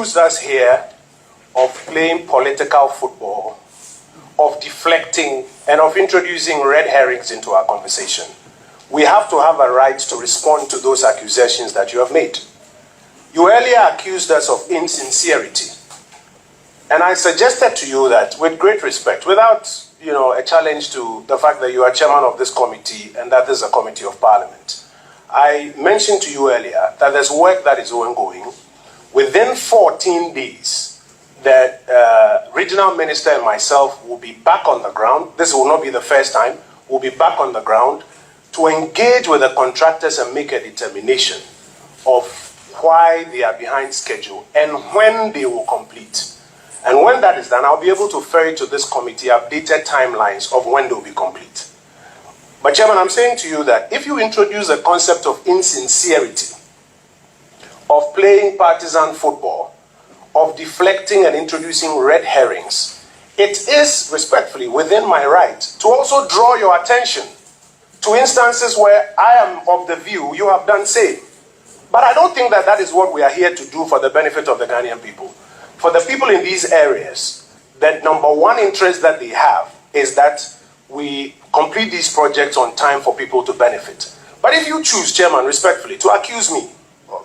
accused us here of playing political football, of deflecting, and of introducing red herrings into our conversation. We have to have a right to respond to those accusations that you have made. You earlier accused us of insincerity. And I suggested to you that, with great respect, without a challenge to the fact that you are chairman of this committee and that this is a committee of parliament, I mentioned to you earlier that there's work that is ongoing. Within 14 days, the regional minister and myself will be back on the ground. This will not be the first time. We'll be back on the ground to engage with the contractors and make a determination of why they are behind schedule and when they will complete. And when that is done, I'll be able to ferry to this committee updated timelines of when they will be complete. But Chairman, I'm saying to you that if you introduce the concept of insincerity, of playing partisan football, of deflecting and introducing red herrings, it is respectfully within my right to also draw your attention to instances where I am of the view you have done same. But I don't think that that is what we are here to do for the benefit of the Ghanaian people. For the people in these areas, the number one interest that they have is that we complete these projects on time for people to benefit. But if you choose, Chairman, respectfully, to accuse me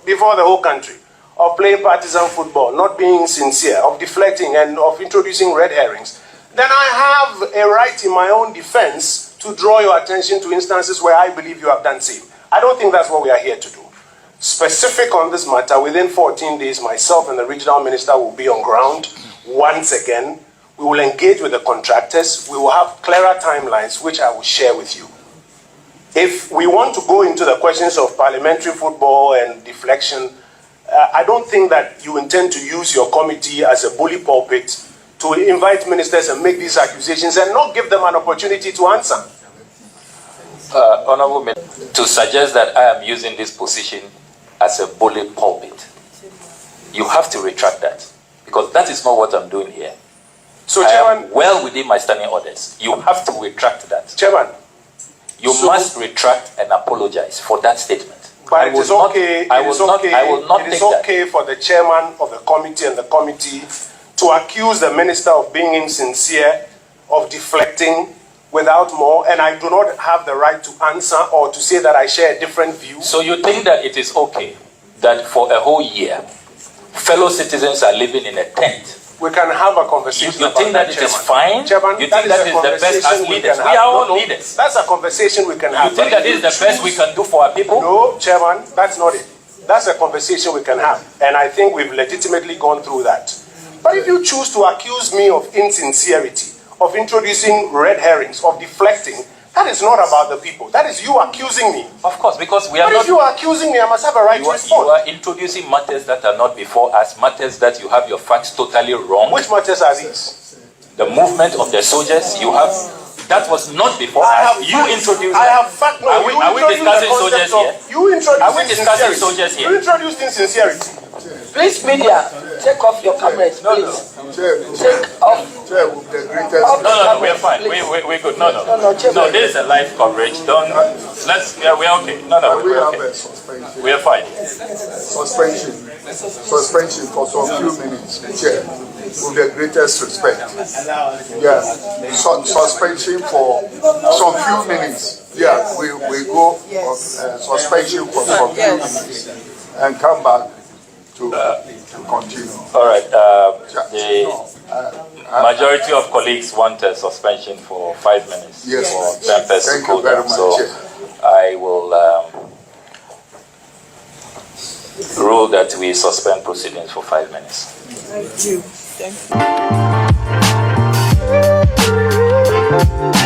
before the whole country of playing partisan football, not being sincere, of deflecting and of introducing red herrings, then I have a right in my own defense to draw your attention to instances where I believe you have done same. I don't think that's what we are here to do. Specific on this matter, within 14 days, myself and the regional minister will be on ground once again. We will engage with the contractors. We will have clearer timelines, which I will share with you. If we want to go into the questions of parliamentary football and deflection, I don't think that you intend to use your committee as a bully pulpit to invite ministers and make these accusations and not give them an opportunity to answer. Honorable Minister, to suggest that I am using this position as a bully pulpit, you have to retract that, because that is not what I'm doing here. So, I Chairman, am well within my standing orders. You have to retract that. Chairman, you must retract and apologize for that statement. But it is okay. I will not. It is okay for the chairman of the committee and the committee to accuse the minister of being insincere, of deflecting without more, and I do not have the right to answer or to say that I share a different view. So you think that it is okay that for a whole year, fellow citizens are living in a tent? We can have a conversation. You think that it is fine? Chairman, you think that is the best as leaders? We are all leaders. That's a conversation we can have. You think that is the best we can do for our people? No, Chairman, that's not it. That's a conversation we can have. And I think we've legitimately gone through that. But if you choose to accuse me of insincerity, of introducing red herrings, of deflecting, that is not about the people. That is you accusing me. Of course, because we are not... But if you are accusing me, I must have a right to respond. You are introducing matters that are not before us, matters that you have your facts totally wrong. Which matters are these? The movement of the soldiers, you have... That was not before us. You introduced I have fact... No, are we discussing soldiers here? You introduced Are we discussing soldiers here? You introduced insincerity. Please, media, take off your cameras, please. Take off. No, we're fine. We're good. No, this is a live coverage. Don't. Let's. Yeah, we're okay. No, we're okay. We're fine. Suspension for some few minutes, Chair, with the greatest respect. Yeah, suspension for some few minutes. Yeah, we go on suspension for some few minutes and come back to continue. All right. The majority of colleagues want a suspension for 5 minutes. Yes, for 10 persons. Thank you very much. So I will rule that we suspend proceedings for 5 minutes. Thank you. Thank you.